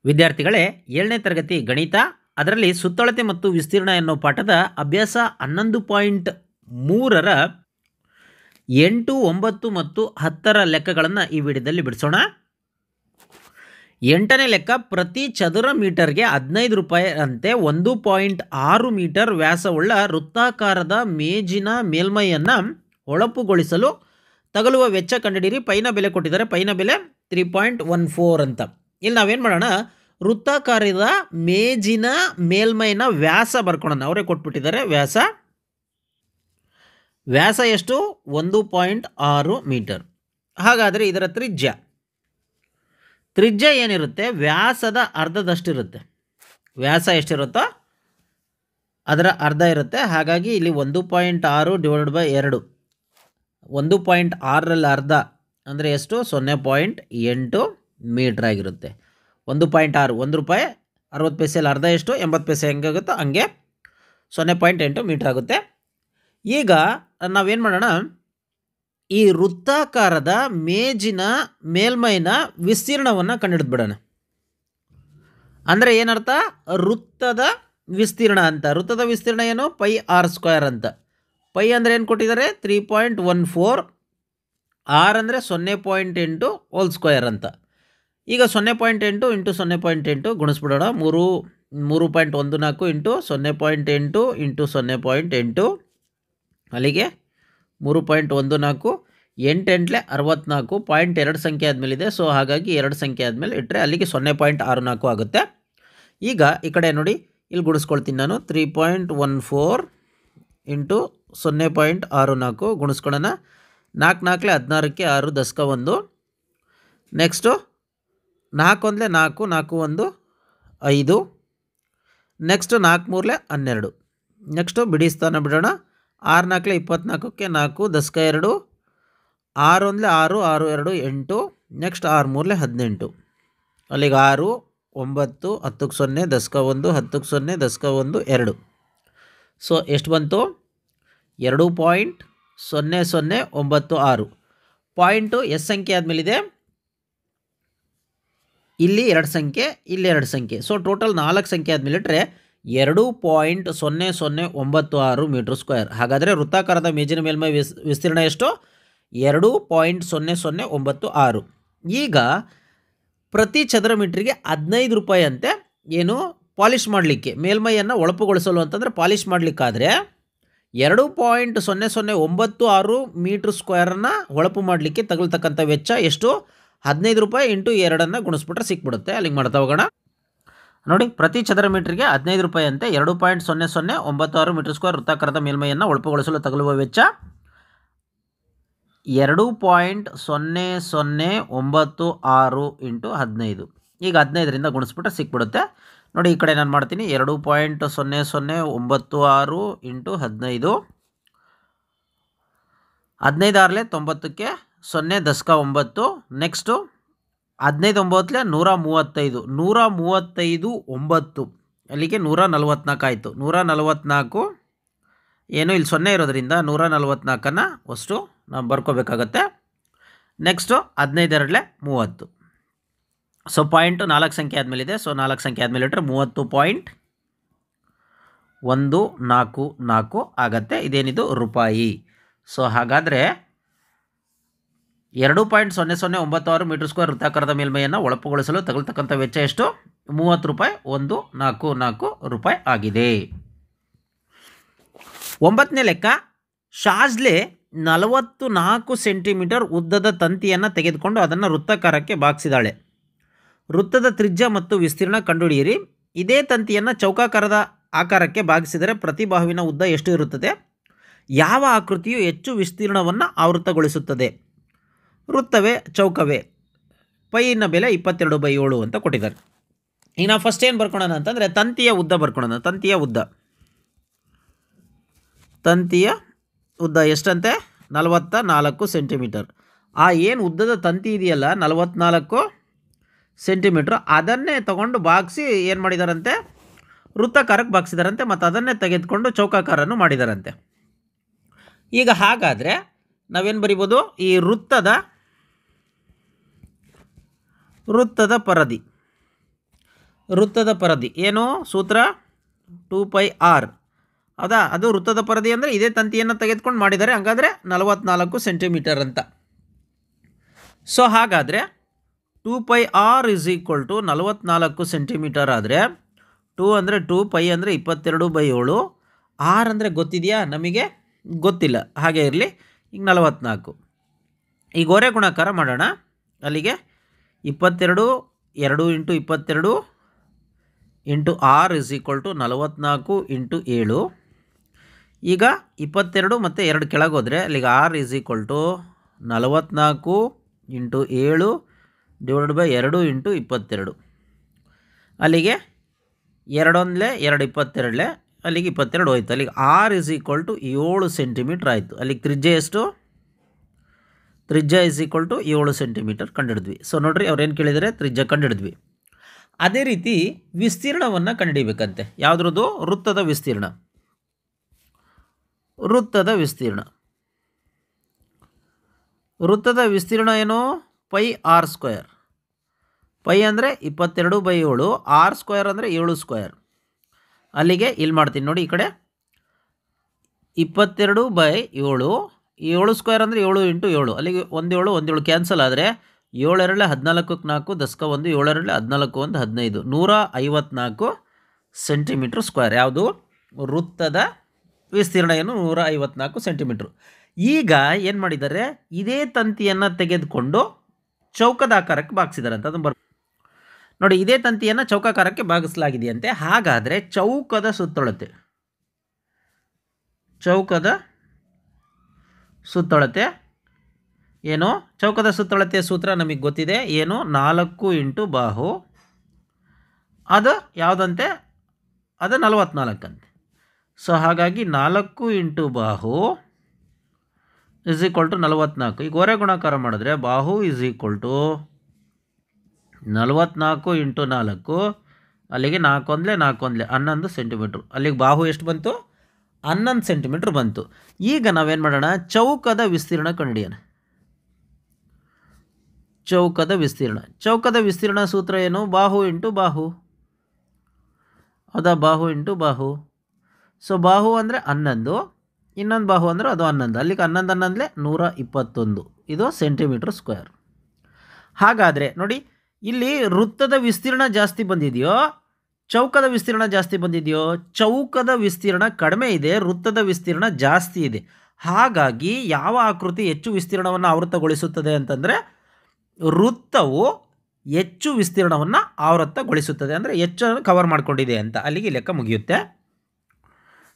ವಿದ್ಯಾರ್ಥಿಗಳೇ, 7ನೇ ತರಗತಿ ಗಣಿತ, ಅದರಲ್ಲಿ ಸುತ್ತಳತೆ ಮತ್ತು ವಿಸ್ತೀರ್ಣ ಎನ್ನುವ ಪಾಠದ ಅಭ್ಯಾಸ 11.3ರ 8, 9 ಮತ್ತು 10ರ ಲೆಕ್ಕಗಳನ್ನು ಈ ವಿಡಿಯೋದಲ್ಲಿ ಬಿಡಿಸೋಣ. 8ನೇ ಲೆಕ್ಕ, ಪ್ರತಿ ಚದುರ ಮೀಟರ್ಗೆ 15 ರೂಪಾಯಿ ಅಂತೆ 1.6 ಮೀಟರ್ ವ್ಯಾಸವುಳ್ಳ ವೃತ್ತಾಕಾರದ ಮೇಜಿನ ಮೇಲ್ಮೈಯನ್ನು ಹೊಳಪುಗೊಳಿಸಲು ತಗಲುವ ವೆಚ್ಚ ಕಂಡುಹಿಡಿಯಿರಿ. ಪೈನ ಬೆಲೆ ಕೊಟ್ಟಿದ್ದಾರೆ. ಪೈನ ಬೆಲೆ 3.14 ಅಂತ. ಇಲ್ಲಿ ನಾವೇನು ಮಾಡೋಣ, ವೃತ್ತಾಕಾರದ ಮೇಜಿನ ಮೇಲ್ಮೈನ ವ್ಯಾಸ ಬರ್ಕೊಳ್ಳೋಣ. ಅವರೇ ಕೊಟ್ಬಿಟ್ಟಿದ್ದಾರೆ ವ್ಯಾಸ ಎಷ್ಟು? 1.6 ಮೀಟರ್. ಹಾಗಾದರೆ ಇದರ ತ್ರಿಜ್ಯ ಏನಿರುತ್ತೆ? ವ್ಯಾಸದ ಅರ್ಧದಷ್ಟಿರುತ್ತೆ. ವ್ಯಾಸ ಎಷ್ಟಿರುತ್ತೋ ಅದರ ಅರ್ಧ ಇರುತ್ತೆ. ಹಾಗಾಗಿ ಇಲ್ಲಿ 1.6 ಡಿವೈಡೆಡ್ ಬೈ 2, 1.6ರಲ್ಲಿ ಅರ್ಧ ಅಂದರೆ ಎಷ್ಟು? 0.8 ಮೀಟ್ರ್ ಆಗಿರುತ್ತೆ. 1.6, 1 ರೂಪಾಯಿ 60 ಪೈಸೆಯಲ್ಲಿ ಅರ್ಧ ಎಷ್ಟು? 80 ಪೈಸೆ ಹೆಂಗಾಗುತ್ತೋ ಹಂಗೆ 0.8 ಮೀಟ್ರ್ ಆಗುತ್ತೆ. ಈಗ ನಾವೇನು ಮಾಡೋಣ, ಈ ವೃತ್ತಾಕಾರದ ಮೇಜಿನ ಮೇಲ್ಮೈನ ವಿಸ್ತೀರ್ಣವನ್ನು ಕಂಡುಹಿಡಿದ್ಬಿಡೋಣ. ಅಂದರೆ ಏನರ್ಥ? ವೃತ್ತದ ವಿಸ್ತೀರ್ಣ ಅಂತ. ವೃತ್ತದ ವಿಸ್ತೀರ್ಣ ಏನು? ಪೈ r² ಅಂತ. ಪೈ ಅಂದರೆ ಏನು ಕೊಟ್ಟಿದ್ದಾರೆ? 3.14. ಆರ್ ಅಂದರೆ 0.8 ಹೋಲ್ ಸ್ಕ್ವೇರ್ ಅಂತ. ಈಗ 0.8 ಇಂಟು 0.8 ಗುಣಿಸ್ಬಿಡೋಣ. 3.14 ಇಂಟು 0.8 ಇಂಟು 0.8 ಅಲ್ಲಿಗೆ 3.14, 8 64, 0.2 ಸಂಖ್ಯೆ ಆದಮೇಲಿದೆ. ಸೊ ಹಾಗಾಗಿ 2 ಸಂಖ್ಯೆ ಆದಮೇಲೆ ಇಟ್ಟರೆ ಅಲ್ಲಿಗೆ 0.64 ಆಗುತ್ತೆ. ಈಗ ಈ ಕಡೆ ನೋಡಿ, ಇಲ್ಲಿ ಗುಣಿಸ್ಕೊಳ್ತೀನಿ ನಾನು. 3.14 ಇಂಟು 0.64 ಗುಣಿಸ್ಕೊಳ್ಳೋಣ. 4 4 16ಕ್ಕೆ 6 ದಶಕ 1. ನೆಕ್ಸ್ಟು 4 1 4, 4 1 5. ನೆಕ್ಸ್ಟು 4 3 12. ನೆಕ್ಸ್ಟು ಬಿಡಿಸ್ತಾನೆ ಬಿಡೋಣ. 6 4 24ಕ್ಕೆ 4 ದಶಕ 2, 6 1 6, 6 2 8. ನೆಕ್ಸ್ಟ್ 6 3 18. ಅಲ್ಲಿಗೆ 6 9 10ಕ್ಕೆ 0 ದಶಕ 1, 10ಕ್ಕೆ 0 ದಶಕ 1 2. ಸೊ ಎಷ್ಟು ಬಂತು? 2.0096. ಪಾಯಿಂಟು ಎಷ್ಟು ಸಂಖ್ಯೆ ಆದಮೇಲಿದೆ? ಇಲ್ಲಿ 2 ಸಂಖ್ಯೆ, ಇಲ್ಲಿ 2 ಸಂಖ್ಯೆ. ಸೊ ಟೋಟಲ್ 4 ಸಂಖ್ಯೆ ಆದಮೇಲೆ ಇಟ್ಟರೆ 2.0096 ಮೀಟ್ರ್ ಸ್ಕ್ವೇರ್. ಹಾಗಾದರೆ ವೃತ್ತಾಕಾರದ ಮೇಜಿನ ಮೇಲ್ಮೈ ವಿಸ್ತೀರ್ಣ ಎಷ್ಟು? 2.0096. ಈಗ ಪ್ರತಿ ಚದರ ಮೀಟ್ರಿಗೆ 15 ರೂಪಾಯಿ ಅಂತೆ. ಏನು? ಪಾಲಿಷ್ ಮಾಡಲಿಕ್ಕೆ, ಮೇಲ್ಮೈಯನ್ನು ಹೊಳಪುಗೊಳಿಸಲು ಅಂತಂದರೆ ಪಾಲಿಷ್ ಮಾಡಲಿಕ್ಕಾದರೆ 2.0096 ಮೀಟ್ರ್ ಸ್ಕ್ವೇರನ್ನು ಹೊಳಪು ಮಾಡಲಿಕ್ಕೆ ತಗಲ್ತಕ್ಕಂಥ ವೆಚ್ಚ ಎಷ್ಟು? 15 ರೂಪಾಯಿ ಇಂಟು 2 ಗುಣಿಸ್ಬಿಟ್ರೆ ಸಿಕ್ಬಿಡುತ್ತೆ. ಅಲ್ಲಿಗೆ ಮಾಡ್ತಾ ಹೋಗೋಣ. ನೋಡಿ, ಪ್ರತಿ ಚದರ ಮೀಟ್ರಿಗೆ 15 ರೂಪಾಯಿ ಅಂತೆ. 2.0096 ಮೀಟ್ರ್ ಸ್ಕ್ವೇರ್ ವೃತ್ತಾಕಾರದ ಮೇಲ್ಮೈಯನ್ನು ಹೊಳಪುಗೊಳಿಸಲು ತಗಲುವ ವೆಚ್ಚ 2.0096 ಇಂಟು 15. ಈಗ 15ರಿಂದ ಗುಣಿಸ್ಬಿಟ್ರೆ ಸಿಕ್ಬಿಡುತ್ತೆ. ನೋಡಿ, ಈ ಕಡೆ ನಾನು ಮಾಡ್ತೀನಿ. 2.0096 ಇಂಟು 15. 15 6 90ಕ್ಕೆ 0 ದಶಕ 9. ನೆಕ್ಸ್ಟು 15 9 135. 135 9 ಅಲ್ಲಿಗೆ 144 ಆಯಿತು. 144 ಏನು ಇಲ್ಲಿ 0 ಇರೋದ್ರಿಂದ 144ನ್ನು ಅಷ್ಟು ನಾವು ಬರ್ಕೋಬೇಕಾಗತ್ತೆ. ನೆಕ್ಸ್ಟು 15 2 30. ಸೊ ಪಾಯಿಂಟು 4 ಸಂಖ್ಯೆ ಆದಮೇಲಿದೆ. ಸೊ 4 ಸಂಖ್ಯೆ ಆದಮೇಲೆ ಇಟ್ಟರೆ 30.144 ಆಗತ್ತೆ. ಇದೇನಿದು? ರೂಪಾಯಿ. ಸೊ ಹಾಗಾದರೆ 2.0096 ಮೀಟ್ರ್ ಸ್ಕ್ವೇರ್ ವೃತ್ತಾಕಾರದ ಮೇಲ್ಮೈಯನ್ನು ಹೊಳಪುಗೊಳಿಸಲು ತಗಲ್ತಕ್ಕಂಥ ವೆಚ್ಚ ಎಷ್ಟು? 30.144 ರೂಪಾಯಿ ಆಗಿದೆ. 9ನೇ ಲೆಕ್ಕ, ಶಾಜ್ಲೆ 44 ಸೆಂಟಿಮೀಟರ್ ಉದ್ದದ ತಂತಿಯನ್ನು ತೆಗೆದುಕೊಂಡು ಅದನ್ನು ವೃತ್ತಾಕಾರಕ್ಕೆ ಬಾಗಿಸಿದಾಳೆ. ವೃತ್ತದ ತ್ರಿಜ್ಯ ಮತ್ತು ವಿಸ್ತೀರ್ಣ ಕಂಡುಹಿಡಿಯಿರಿ. ಇದೇ ತಂತಿಯನ್ನು ಚೌಕಾಕಾರದ ಆಕಾರಕ್ಕೆ ಬಾಗಿಸಿದರೆ ಪ್ರತಿ ಬಾಹುವಿನ ಉದ್ದ ಎಷ್ಟು ಇರುತ್ತದೆ? ಯಾವ ಆಕೃತಿಯು ಹೆಚ್ಚು ವಿಸ್ತೀರ್ಣವನ್ನು ಆವೃತ್ತಗೊಳಿಸುತ್ತದೆ? ವೃತ್ತವೇ, ಚೌಕವೇ? ಪೈನ ಬೆಲೆ 22/7 ಅಂತ ಕೊಟ್ಟಿದ್ದಾರೆ. ಈಗ ನಾವು ಫಸ್ಟ್ ಏನು ಬರ್ಕೊಳ್ಳೋಣ ಅಂತಂದರೆ ತಂತಿಯ ಉದ್ದ ಬರ್ಕೊಳ್ಳೋಣ. ತಂತಿಯ ಉದ್ದ ಎಷ್ಟಂತೆ? 44 ಸೆಂಟಿಮೀಟರ್. ಆ ಏನು ಉದ್ದದ ತಂತಿ ಇದೆಯಲ್ಲ 44 ಸೆಂಟಿಮೀಟ್ರ್, ಅದನ್ನೇ ತಗೊಂಡು ಬಾಗಿಸಿ ಏನು ಮಾಡಿದಾರಂತೆ? ವೃತ್ತಾಕಾರಕ್ಕೆ ಬಾಗಿಸಿದಾರಂತೆ. ಮತ್ತು ಅದನ್ನೇ ತೆಗೆದುಕೊಂಡು ಚೌಕಾಕಾರನ್ನು ಮಾಡಿದಾರಂತೆ. ಈಗ ಹಾಗಾದರೆ ನಾವೇನು ಬರಿಬೋದು? ಈ ವೃತ್ತದ ಪರದಿ ವೃತ್ತದ ಪರದಿ ಏನು ಸೂತ್ರ 2πr ಹೌದಾ, ಅದು ವೃತ್ತದ ಪರದಿ ಅಂದರೆ ಇದೇ ತಂತಿಯನ್ನು ತೆಗೆದುಕೊಂಡು ಮಾಡಿದ್ದಾರೆ, ಹಾಗಾದರೆ 44 ಸೆಂಟಿಮೀಟರ್ ಅಂತ. ಸೊ ಹಾಗಾದರೆ 2πr = 44 ಸೆಂಟಿಮೀಟರ್ ಆದರೆ 2 ಅಂದರೆ 2, π ಅಂದರೆ 22/7, r ಅಂದರೆ ಗೊತ್ತಿದೆಯಾ? ನಮಗೆ ಗೊತ್ತಿಲ್ಲ, ಹಾಗೆ ಇರಲಿ. ಈಗ 44 ಈಗ ಗೋರೆ ಗುಣಾಕಾರ ಮಾಡೋಣ. ಅಲ್ಲಿಗೆ 22 2 × 22 × r = 44 × 7. ಈಗ 22 ಮತ್ತು 2 ಕೆಳಗೆ ಹೋದರೆ ಅಲ್ಲಿಗೆ r = 44 × 7 / 2 × 22. ಅಲ್ಲಿಗೆ 2 1 2 22 ಅಲ್ಲಿಗೆ 22 ಹೋಯ್ತು. ಅಲ್ಲಿಗೆ r = 7 ಸೆಂಟಿಮೀಟ್ರ್ ಆಯಿತು. ಅಲ್ಲಿಗೆ ತ್ರಿಜ್ಯ ಎಷ್ಟು? ತ್ರಿಜ್ಯ = 7 ಸೆಂಟಿಮೀಟರ್ ಕಂಡುಹಿಡಿದ್ವಿ. ಸೊ ನೋಡಿರಿ, ಅವ್ರೇನು ಕೇಳಿದರೆ ತ್ರಿಜ್ಯ ಕಂಡುಹಿಡಿದ್ವಿ. ಅದೇ ರೀತಿ ವಿಸ್ತೀರ್ಣವನ್ನು ಕಂಡುಹಿಡಿಬೇಕಂತೆ. ಯಾವುದ್ರದ್ದು? ವೃತ್ತದ ವಿಸ್ತೀರ್ಣ. ವೃತ್ತದ ವಿಸ್ತೀರ್ಣ ಏನು? πr². π ಅಂದರೆ 22/7, r² ಅಂದರೆ 7². ಅಲ್ಲಿಗೆ ಇಲ್ಲಿ ಮಾಡ್ತೀನಿ ನೋಡಿ, ಈ ಕಡೆ 22/7, 7² ಅಂದರೆ 7 × 7. ಅಲ್ಲಿಗೆ 17 ಕ್ಯಾನ್ಸಲ್ ಆದರೆ 7 2 14 4 10 1 7 2 14 1 15 154 ಸೆಂಟಿಮೀಟ್ರ್ ಸ್ಕ್ವೇರ್. ಯಾವುದು? ವೃತ್ತದ ವಿಸ್ತೀರ್ಣ ಏನು? 154 ಸೆಂಟಿಮೀಟ್ರು. ಈಗ ಏನು ಮಾಡಿದ್ದಾರೆ, ಇದೇ ತಂತಿಯನ್ನು ತೆಗೆದುಕೊಂಡು ಚೌಕದ ಆಕಾರಕ್ಕೆ ಭಾಗಿಸಿದ್ದಾರೆ ಅಂತ. ಅದನ್ನು ನೋಡಿ, ಇದೇ ತಂತಿಯನ್ನು ಚೌಕಾಕಾರಕ್ಕೆ ಭಾಗಿಸಲಾಗಿದೆಯಂತೆ. ಹಾಗಾದರೆ ಚೌಕದ ಸುತ್ತಳತೆ ಏನು? ಚೌಕದ ಸುತ್ತಳತೆಯ ಸೂತ್ರ ನಮಗೆ ಗೊತ್ತಿದೆ ಏನು? 4 × ಬಾಹು. ಅದು ಯಾವುದಂತೆ? ಅದು 44 ಅಂತೆ. ಸೊ ಹಾಗಾಗಿ 4 × ಬಾಹು = 44. ಈಗ ಹೊರೆ ಗುಣಾಕಾರ ಮಾಡಿದ್ರೆ ಬಾಹು = 44 × 4, ಅಲ್ಲಿಗೆ 4 1 4 1 11 ಸೆಂಟಿಮೀಟ್ರ್. ಅಲ್ಲಿಗೆ ಬಾಹು ಎಷ್ಟು ಬಂತು? 11 ಸೆಂಟಿಮೀಟ್ರ್ ಬಂತು. ಈಗ ನಾವೇನು ಮಾಡೋಣ? ಚೌಕದ ವಿಸ್ತೀರ್ಣ ಕಂಡುಹಿಡಿಯೋಣ. ಚೌಕದ ವಿಸ್ತೀರ್ಣ ಸೂತ್ರ ಏನು? ಬಾಹು × ಬಾಹು. ಹೌದಾ? ಬಾಹು × ಬಾಹು. ಸೊ ಬಾಹು ಅಂದರೆ 11, ಇನ್ನೊಂದು ಬಾಹು ಅಂದರೆ ಅದು 11. ಅಲ್ಲಿಗೆ 11 11 121 ಇದು ಸೆಂಟಿಮೀಟ್ರ್ ಸ್ಕ್ವೇರ್. ಹಾಗಾದರೆ ನೋಡಿ, ಇಲ್ಲಿ ವೃತ್ತದ ವಿಸ್ತೀರ್ಣ ಜಾಸ್ತಿ ಬಂದಿದೆಯೋ, ಚೌಕದ ವಿಸ್ತೀರ್ಣ ಜಾಸ್ತಿ ಬಂದಿದೆಯೋ? ಚೌಕದ ವಿಸ್ತೀರ್ಣ ಕಡಿಮೆ ಇದೆ, ವೃತ್ತದ ವಿಸ್ತೀರ್ಣ ಜಾಸ್ತಿ ಇದೆ. ಹಾಗಾಗಿ ಯಾವ ಆಕೃತಿ ಹೆಚ್ಚು ವಿಸ್ತೀರ್ಣವನ್ನು ಆವೃತ್ತಗೊಳಿಸುತ್ತದೆ ಅಂತಂದರೆ ವೃತ್ತವು ಹೆಚ್ಚು ವಿಸ್ತೀರ್ಣವನ್ನು ಆವೃತ್ತಗೊಳಿಸುತ್ತದೆ, ಅಂದರೆ ಹೆಚ್ಚು ಕವರ್ ಮಾಡಿಕೊಂಡಿದೆ ಅಂತ. ಅಲ್ಲಿಗೆ ಲೆಕ್ಕ ಮುಗಿಯುತ್ತೆ.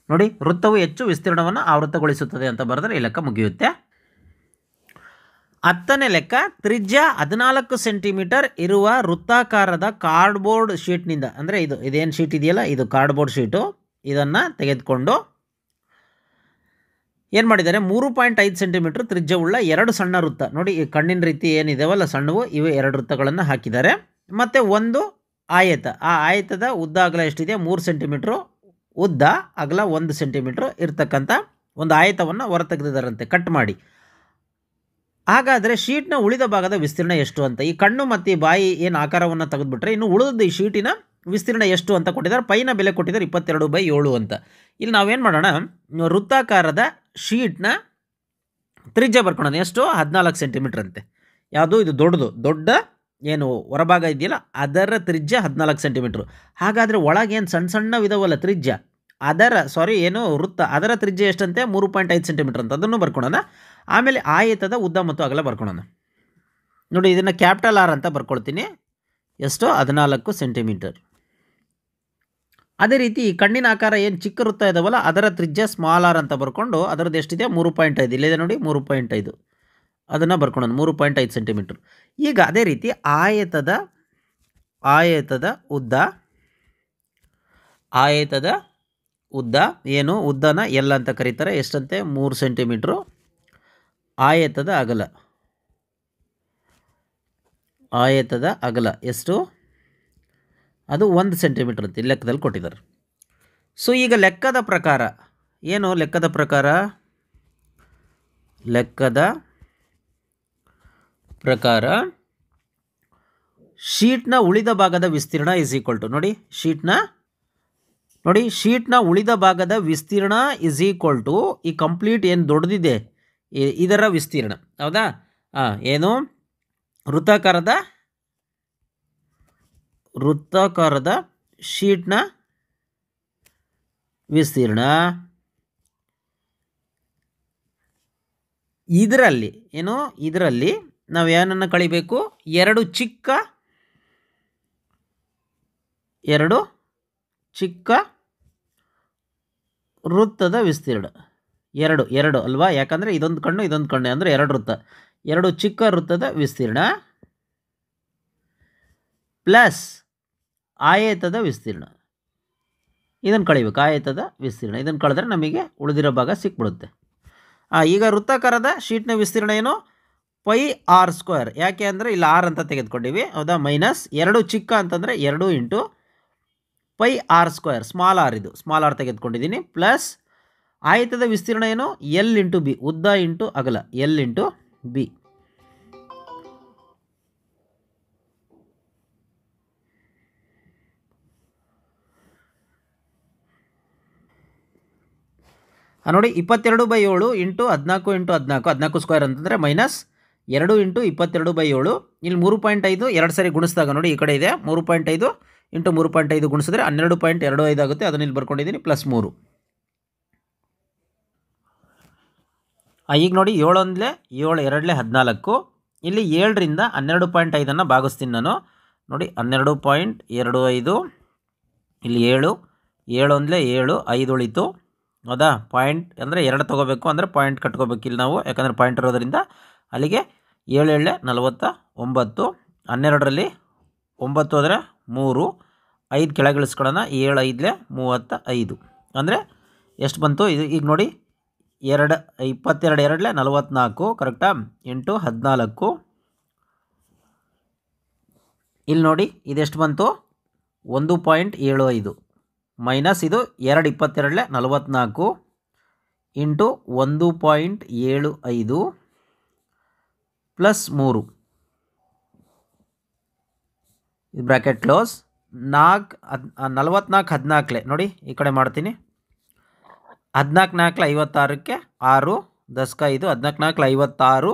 ನೋಡಿ, ವೃತ್ತವು ಹೆಚ್ಚು ವಿಸ್ತೀರ್ಣವನ್ನು ಆವೃತ್ತಗೊಳಿಸುತ್ತದೆ ಅಂತ ಬರೆದರೆ ಈ ಲೆಕ್ಕ ಮುಗಿಯುತ್ತೆ. 10ನೇ ಲೆಕ್ಕ, ತ್ರಿಜ್ಯ 14 ಸೆಂಟಿಮೀಟರ್ ಇರುವ ವೃತ್ತಾಕಾರದ ಕಾರ್ಡ್ಬೋರ್ಡ್ ಶೀಟ್ನಿಂದ, ಅಂದರೆ ಇದೇನು ಶೀಟ್ ಇದೆಯಲ್ಲ, ಇದು ಕಾರ್ಡ್ಬೋರ್ಡ್ ಶೀಟು, ಇದನ್ನು ತೆಗೆದುಕೊಂಡು ಏನು ಮಾಡಿದ್ದಾರೆ? 3.5 ಸೆಂಟಿಮೀಟ್ರ್ ತ್ರಿಜ್ಯವುಳ್ಳ 2 ಸಣ್ಣ ವೃತ್ತ. ನೋಡಿ, ಈ ಕಣ್ಣಿನ ರೀತಿ ಏನಿದೆವಲ್ಲ ಸಣ್ಣವು, ಇವು 2 ವೃತ್ತಗಳನ್ನು ಹಾಕಿದ್ದಾರೆ. ಮತ್ತು ಒಂದು ಆಯತ. ಆ ಆಯತದ ಉದ್ದ ಅಗಲ ಎಷ್ಟಿದೆ? 3 ಸೆಂಟಿಮೀಟ್ರು ಉದ್ದ, ಅಗಲ 1 ಸೆಂಟಿಮೀಟ್ರ್ ಇರ್ತಕ್ಕಂಥ ಒಂದು ಆಯತವನ್ನು ಹೊರತೆಗೆದಿದ್ದಾರಂತೆ, ಕಟ್ ಮಾಡಿ. ಹಾಗಾದರೆ ಶೀಟ್ನ ಉಳಿದ ಭಾಗದ ವಿಸ್ತೀರ್ಣ ಎಷ್ಟು ಅಂತ? ಈ ಕಣ್ಣು ಮತ್ತು ಈ ಬಾಯಿ ಏನು ಆಕಾರವನ್ನು ತೆಗೆದುಬಿಟ್ರೆ ಇನ್ನು ಉಳಿದ ಈ ಶೀಟಿನ ವಿಸ್ತೀರ್ಣ ಎಷ್ಟು ಅಂತ ಕೊಟ್ಟಿದ್ದಾರೆ. ಪೈನ ಬೆಲೆ ಕೊಟ್ಟಿದ್ದಾರೆ 22/7 ಅಂತ. ಇಲ್ಲಿ ನಾವೇನು ಮಾಡೋಣ? ವೃತ್ತಾಕಾರದ ಶೀಟ್ನ ತ್ರಿಜ್ಯ ಬರ್ಕೊಳ್ಳೋಣ. ಎಷ್ಟು? 14 ಸೆಂಟಿಮೀಟ್ರ್ ಅಂತೆ. ಯಾವುದು? ಇದು ದೊಡ್ಡ ಏನು ಹೊರಭಾಗ ಇದೆಯಲ್ಲ ಅದರ ತ್ರಿಜ್ಯ 14 ಸೆಂಟಿಮೀಟ್ರು. ಹಾಗಾದರೆ ಒಳಗೇನು ಸಣ್ಣ ಸಣ್ಣವಿದಾವಲ್ಲ ತ್ರಿಜ್ಯ, ವೃತ್ತ, ಅದರ ತ್ರಿಜ್ಯ ಎಷ್ಟಂತೆ? 3.5 ಸೆಂಟಿಮೀಟ್ರ್ ಅಂತ. ಅದನ್ನು ಬರ್ಕೊಳ್ಳೋಣ. ಆಮೇಲೆ ಆಯತದ ಉದ್ದ ಮತ್ತು ಅಗಲ ಬರ್ಕೊಳ್ಳೋಣ. ನೋಡಿ, ಇದನ್ನು ಕ್ಯಾಪಿಟಲ್ R ಅಂತ ಬರ್ಕೊಳ್ತೀನಿ. ಎಷ್ಟು? 14 ಸೆಂಟಿಮೀಟರ್. ಅದೇ ರೀತಿ ಈ ಕಣ್ಣಿನ ಆಕಾರ ಏನು ಚಿಕ್ಕ ವೃತ್ತ ಇದಾವಲ್ಲ ಅದರ ತ್ರಿಜ್ಯ ಸ್ಮಾಲ್ r ಅಂತ ಬರ್ಕೊಂಡು ಅದರದ್ದು ಎಷ್ಟಿದೆ? 3.5. ಇಲ್ಲಿದೆ ನೋಡಿ 3.5. ಅದನ್ನು ಬರ್ಕೊಳ್ಳೋಣ, 3.5 ಸೆಂಟಿಮೀಟ್ರ್. ಈಗ ಅದೇ ರೀತಿ ಆಯತದ ಉದ್ದ ಏನು? ಉದ್ದನ L ಅಂತ ಕರೀತಾರೆ. ಎಷ್ಟಂತೆ? 3 ಸೆಂಟಿಮೀಟ್ರು. ಆಯತದ ಅಗಲ ಎಷ್ಟು? ಅದು 1 ಸೆಂಟಿಮೀಟ್ರ್ ಅಂತ ಲೆಕ್ಕದಲ್ಲಿ ಕೊಟ್ಟಿದ್ದಾರೆ. ಸೊ ಈಗ ಲೆಕ್ಕದ ಪ್ರಕಾರ ಶೀಟ್ನ ಉಳಿದ ಭಾಗದ ವಿಸ್ತೀರ್ಣ ಇಸ್ ಈಕ್ವಲ್ ಟು ನೋಡಿ ಶೀಟ್ನ ಉಳಿದ ಭಾಗದ ವಿಸ್ತೀರ್ಣ ಇಸ್ ಈಕ್ವಲ್ ಟು ಈ ಕಂಪ್ಲೀಟ್ ಏನು ದೊಡ್ಡದಿದೆ ಇದರ ವಿಸ್ತೀರ್ಣ. ಹೌದಾ? ಏನು ವೃತ್ತಾಕಾರದ ಶೀಟ್ನ ವಿಸ್ತೀರ್ಣ ಇದರಲ್ಲಿ ನಾವು ಏನನ್ನು ಕಳಿಬೇಕು? ಎರಡು ಚಿಕ್ಕ ವೃತ್ತದ ವಿಸ್ತೀರ್ಣ. ಎರಡು ಅಲ್ವಾ? ಯಾಕಂದರೆ ಇದೊಂದು ಕಣ್ಣು ಅಂದರೆ ಎರಡು ಚಿಕ್ಕ ವೃತ್ತದ ವಿಸ್ತೀರ್ಣ ಪ್ಲಸ್ ಆಯತದ ವಿಸ್ತೀರ್ಣ. ಇದನ್ನು ಕಳಿಬೇಕು, ಆಯತದ ವಿಸ್ತೀರ್ಣ. ಇದನ್ನು ಕಳೆದ್ರೆ ನಮಗೆ ಉಳಿದಿರೋ ಭಾಗ ಸಿಕ್ಬಿಡುತ್ತೆ. ಈಗ ವೃತ್ತಾಕಾರದ ಶೀಟ್ನ ವಿಸ್ತೀರ್ಣ ಏನು? πr². ಯಾಕೆ ಅಂದರೆ ಇಲ್ಲಿ ಆರ್ ಅಂತ ತೆಗೆದುಕೊಂಡಿವಿ. ಹೌದಾ? ಮೈನಸ್ ಎರಡು ಚಿಕ್ಕ ಅಂತಂದರೆ 2 ಇಂಟು πr². ಸ್ಮಾಲ್ ಆರ್ ತೆಗೆದುಕೊಂಡಿದ್ದೀನಿ. ಪ್ಲಸ್ ಆಯತದ ವಿಸ್ತೀರ್ಣ ಏನು? L ಇಂಟು ಬಿ, ಉದ್ದ ಇಂಟು ಅಗಲ, L ಇಂಟು ಬಿ. ನೋಡಿ 22/7 ಇಂಟು 14 ಇಂಟು 14 ಸ್ಕ್ವೇರ್ ಅಂತಂದರೆ ಮೈನಸ್ 2 ಇಂಟು 22/7. ಇಲ್ಲಿ 3.5 ಎರಡು ಸರಿ ಗುಣಿಸಿದಾಗ ನೋಡಿ ಈ ಕಡೆ ಇದೆ 3.5 ಇಂಟು 3.5 ಗುಣಿಸಿದ್ರೆ 12.25 ಆಗುತ್ತೆ. ಅದನ್ನು ಇಲ್ಲಿ ಬರ್ಕೊಂಡಿದ್ದೀನಿ ಪ್ಲಸ್ 3. ಈಗ ನೋಡಿ 7 1 7 2 14. ಇಲ್ಲಿ 7ರಿಂದ 12.5 ಭಾಗಿಸ್ತೀನಿ ನಾನು. ನೋಡಿ 12.25 ಇಲ್ಲಿ 7 7 1 7 5 ಉಳಿತು. ಹೌದಾ? ಪಾಯಿಂಟ್ ಅಂದರೆ 2 ತೊಗೋಬೇಕು ಅಂದರೆ ಪಾಯಿಂಟ್ ಕಟ್ಕೋಬೇಕು ಇಲ್ಲಿ ನಾವು, ಯಾಕಂದರೆ ಪಾಯಿಂಟ್ ಇರೋದರಿಂದ. ಅಲ್ಲಿಗೆ 7 7 49. 12ರಲ್ಲಿ 9 ಹೋದರೆ 3, 5 ಕೆಳಗಿಳಿಸ್ಕೊಳ್ಳೋಣ. 7 5 35 ಅಂದರೆ ಎಷ್ಟು ಬಂತು? ಇದು ಈಗ ನೋಡಿ 22 2 44 ಕರೆಕ್ಟಾ? ಇಂಟು 14. ಇಲ್ಲಿ ನೋಡಿ ಇದೆಷ್ಟು ಬಂತು? 1.75 ಮೈನಸ್ ಇದು 2 22 44 ಇಂಟು 1.75 ಪ್ಲಸ್ 3. ಇದು ಬ್ರ್ಯಾಕೆಟ್ ಕ್ಲೋಸ್. 44 14 ನೋಡಿ ಈ ಕಡೆ ಮಾಡ್ತೀನಿ. 14 4 56ಕ್ಕೆ 6 10 5 14 4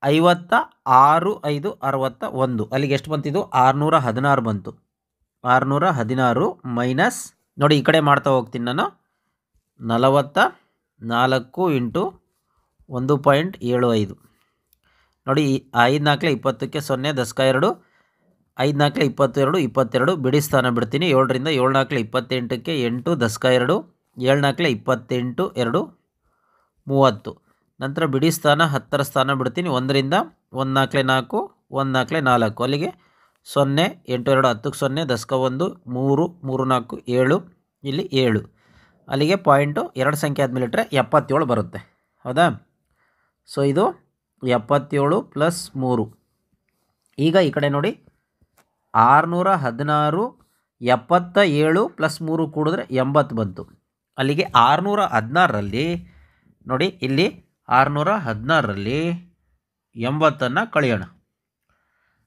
56 56 5 61. ಅಲ್ಲಿಗೆ ಎಷ್ಟು ಬಂತಿದ್ದು? 616 ಬಂತು. 616 ಮೈನಸ್ ನೋಡಿ ಈ ಕಡೆ ಮಾಡ್ತಾ ಹೋಗ್ತೀನಿ ನಾನು. 44 ಇಂಟು 1.75 ನೋಡಿ 5 4 20ಕ್ಕೆ 0 10 2 5 4 22 22 ಬಿಡಿ ಸ್ಥಾನ ಬಿಡ್ತೀನಿ. 7ರಿಂದ 7 4 28ಕ್ಕೆ 8 10 2 7 4 28 2 30. ನಂತರ ಬಿಡಿ ಸ್ಥಾನ 10ರ ಸ್ಥಾನ ಬಿಡ್ತೀನಿ. 1ರಿಂದ 1 4 4 1 4 4 ಅಲ್ಲಿಗೆ 0 8 2 10ಕ್ಕೆ 0 10 1 3 3 4 7 ಇಲ್ಲಿ 7. ಅಲ್ಲಿಗೆ ಪಾಯಿಂಟು 2 ಸಂಖ್ಯೆ ಆದಮೇಲೆ ಇಟ್ಟರೆ 77 ಬರುತ್ತೆ. ಹೌದಾ? ಸೊ ಇದು 77 ಪ್ಲಸ್ 3. ಈಗ ಈ ಕಡೆ ನೋಡಿ 616 77 ಪ್ಲಸ್ 3 ಕೂಡಿದ್ರೆ 80 ಬಂತು. ಅಲ್ಲಿಗೆ 616ರಲ್ಲಿ ನೋಡಿ ಇಲ್ಲಿ 616ರಲ್ಲಿ 80 ಕಳೆಯೋಣ.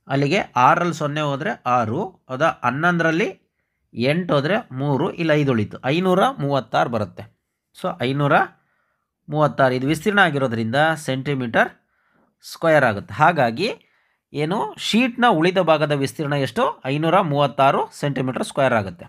ಅಲ್ಲಿಗೆ 6ರಲ್ಲಿ 0 ಹೋದರೆ 6. ಹೌದಾ? 11ರಲ್ಲಿ 8 ಹೋದರೆ 3, ಇಲ್ಲಿ 5 ಉಳಿತು. 536 ಬರುತ್ತೆ. ಸೊ 536 ಇದು ವಿಸ್ತೀರ್ಣ ಆಗಿರೋದ್ರಿಂದ ಸೆಂಟಿಮೀಟರ್ ಸ್ಕ್ವೇರ್ ಆಗುತ್ತೆ. ಹಾಗಾಗಿ ಏನು ಶೀಟ್ನ ಉಳಿದ ಭಾಗದ ವಿಸ್ತೀರ್ಣ ಎಷ್ಟು? 536 ಸೆಂಟಿಮೀಟರ್ ಸ್ಕ್ವೇರ್ ಆಗುತ್ತೆ.